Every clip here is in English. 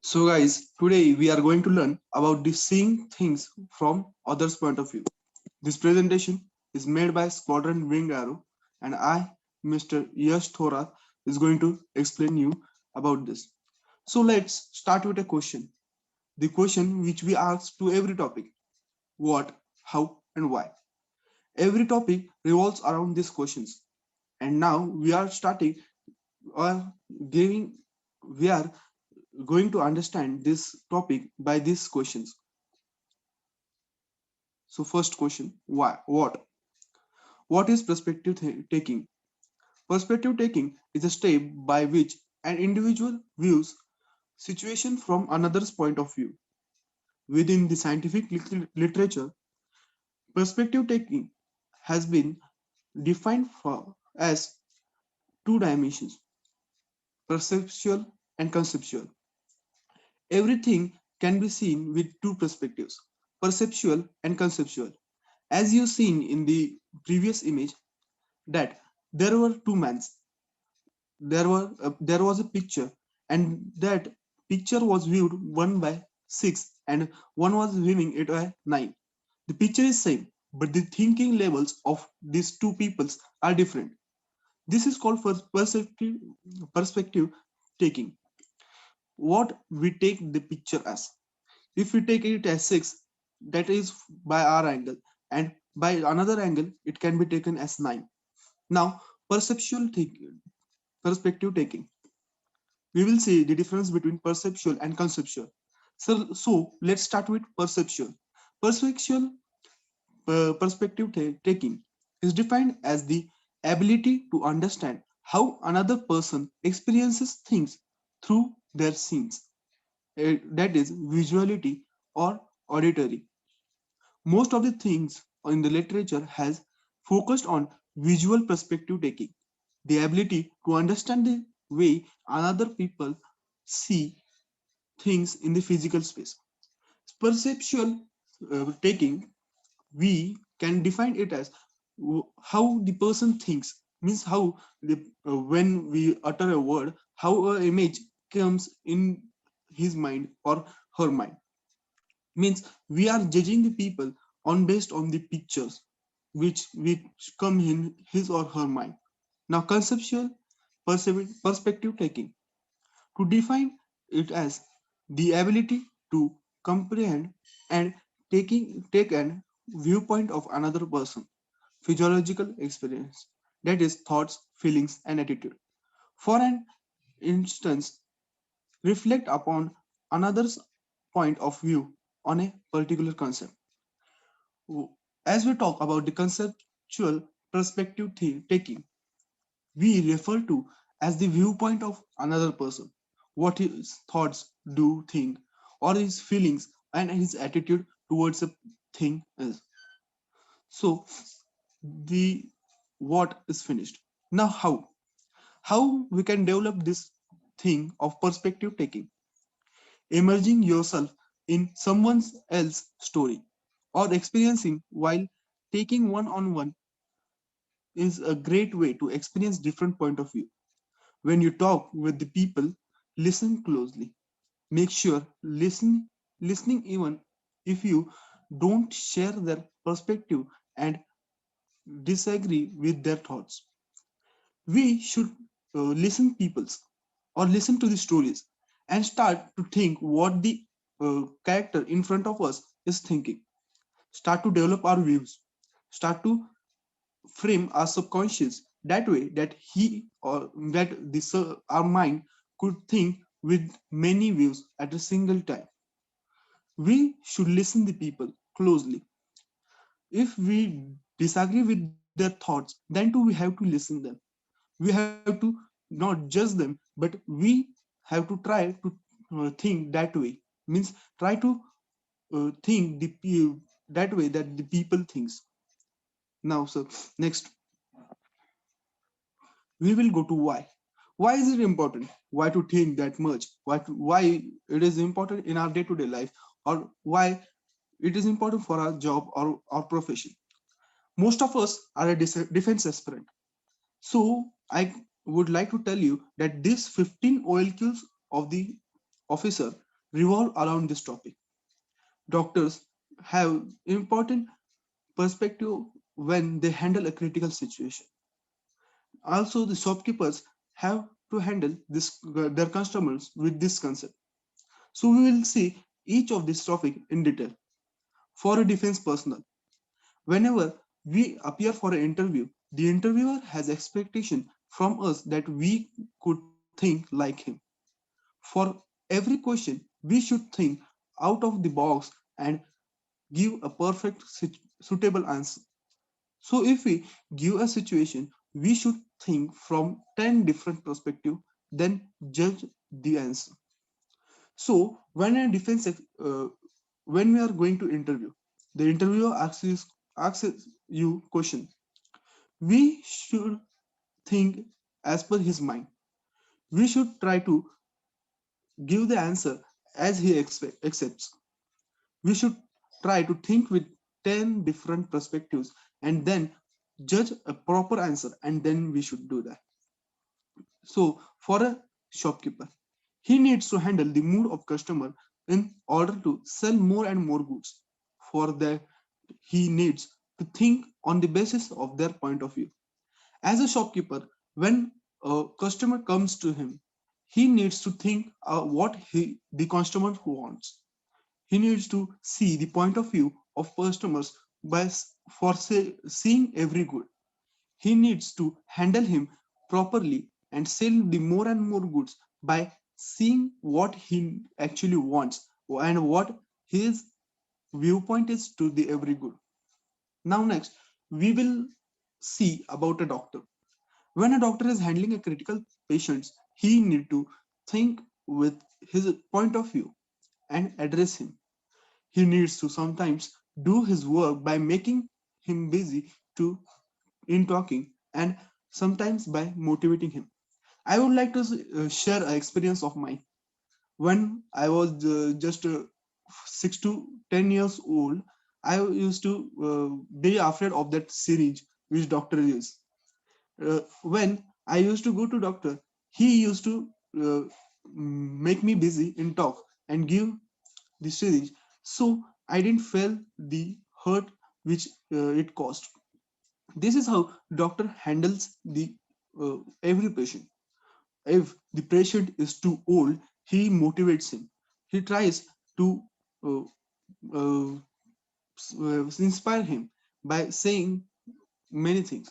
So guys, today we are going to learn about the seeing things from others' point of view. This presentation is made by Squadron Wing Arrow and I, Mr. Yash Thorat, is going to explain you about this. So let's start with a question. The question which we ask to every topic. What, how and why. Every topic revolves around these questions. And now we are starting or giving we are going to understand this topic by these questions. So first question, why? What is perspective taking? Perspective taking is a step by which an individual views situation from another's point of view. Within the scientific literature, perspective taking has been defined as two dimensions, perceptual and conceptual. Everything can be seen with two perspectives, perceptual and conceptual. As you seen in the previous image, that there were two men, there was a picture, and that picture was viewed one by 6 and one was viewing it by 9. The picture is same, but the thinking levels of these two peoples are different. This is called for perspective taking. What we take the picture as, if we take it as 6, that is by our angle, and by another angle it can be taken as 9. Now perceptual perspective taking, we will see the difference between perceptual and conceptual. So let's start with perceptual. Perceptual perspective taking is defined as the ability to understand how another person experiences things through their scenes, that is visuality or auditory. Most of the things in the literature has focused on visual perspective taking, the ability to understand the way another people see things in the physical space. Perceptual taking, we can define it as how the person thinks, means how when we utter a word, how an image comes in his mind or her mind. Means we are judging the people on based on the pictures which come in his or her mind. Now conceptual perspective taking, to define it as the ability to comprehend and take an viewpoint of another person physiological experience, that is thoughts, feelings and attitude. For an instance, reflect upon another's point of view on a particular concept. As we talk about the conceptual perspective taking, we refer to as the viewpoint of another person, what his thoughts, do, think, or his feelings and his attitude towards a thing is. So the what is finished. Now how we can develop this thing of perspective taking, immersing yourself in someone else's story or experiencing while taking one on one is a great way to experience different point of view. When you talk with the people, listen closely. Make sure listening even if you don't share their perspective and disagree with their thoughts. We should listen people's or listen to the stories and start to think what the character in front of us is thinking. Start to develop our views. Start to frame our subconscious that way that he or that this our mind could think with many views at a single time. We should listen the people closely. If we disagree with their thoughts, then too we have to listen them. We have to not judge them, but we have to try to think that way. Means try to think that way that the people thinks. Now, so next we will go to why. Why is it important? Why to think that much? Why it is important in our day-to-day life, or why it is important for our job or our profession? Most of us are a defense aspirant. So I would like to tell you that this 15 OLQs of the officer revolve around this topic. Doctors have important perspective when they handle a critical situation. Also, the shopkeepers have to handle their customers with this concept. So we will see each of this topic in detail. For a defense personnel, whenever we appear for an interview, the interviewer has expectation from us that we could think like him. For every question, we should think out of the box and give a perfect suitable answer. So if we give a situation, we should think from 10 different perspectives, then judge the answer. So when we are going to interview, the interviewer asks you question. We should think as per his mind. We should try to give the answer as he accepts. We should try to think with 10 different perspectives and then judge a proper answer, and then we should do that. So for a shopkeeper, he needs to handle the mood of customer in order to sell more and more goods. For that, he needs to think on the basis of their point of view. As a shopkeeper, when a customer comes to him, he needs to think what the customer wants. He needs to see the point of view of customers by seeing every good. He needs to handle him properly and sell the more and more goods by seeing what he actually wants and what his viewpoint is to the every good. Now next, we will see about a doctor. When a doctor is handling a critical patient, he need to think with his point of view and address him. He needs to sometimes do his work by making him busy to in talking and sometimes by motivating him. I would like to share an experience of mine. When I was just 6 to 10 years old, I used to be afraid of that syringe which doctor used. When I used to go to doctor, he used to make me busy in talk and give the syringe. So I didn't feel the hurt which it caused. This is how doctor handles the every patient. If the patient is too old, he motivates him. He tries to uh, uh, inspire him by saying many things.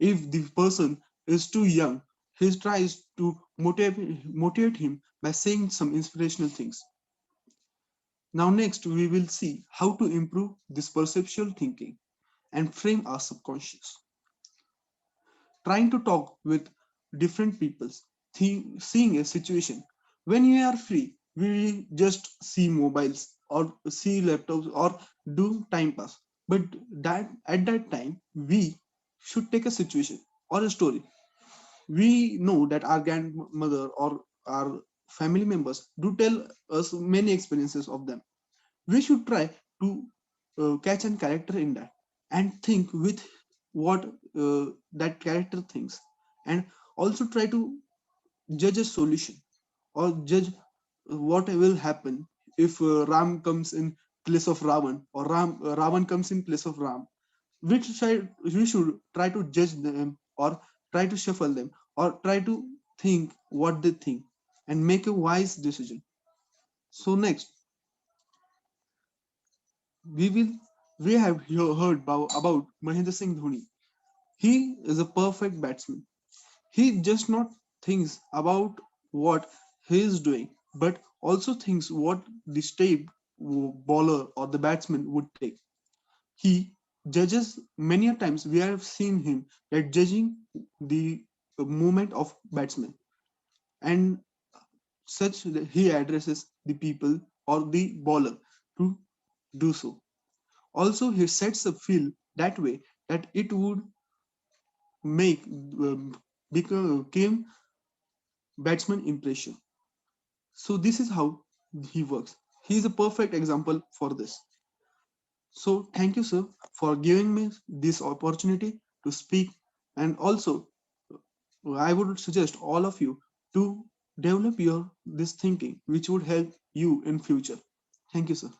If the person is too young, he tries to motivate him by saying some inspirational things. Now, next, we will see how to improve this perceptual thinking and frame our subconscious. Trying to talk with different people, seeing a situation. When we are free, we just see mobiles or see laptops or do time pass. But that at that time, we should take a situation or a story. We know that our grandmother or our family members do tell us many experiences of them. We should try to catch a character in that and think with what that character thinks, and also try to judge a solution or judge what will happen if Ram comes in place of Ravan, or Ravan comes in place of Ram. Which side we should try to judge them or try to shuffle them or try to think what they think and make a wise decision. So next, we will we have heard about Mahendra Singh Dhoni. He is a perfect batsman. He just not thinks about what he is doing, but also thinks what the state bowler or the batsman would take. He judges many a times. We have seen him that judging the movement of batsmen, and such that he addresses the people or the bowler to do so. Also, he sets a field that way that it would make become batsman impression. So this is how he works. He is a perfect example for this. So thank you, sir, for giving me this opportunity to speak. And also, I would suggest all of you to develop your this thinking which would help you in future. Thank you, sir.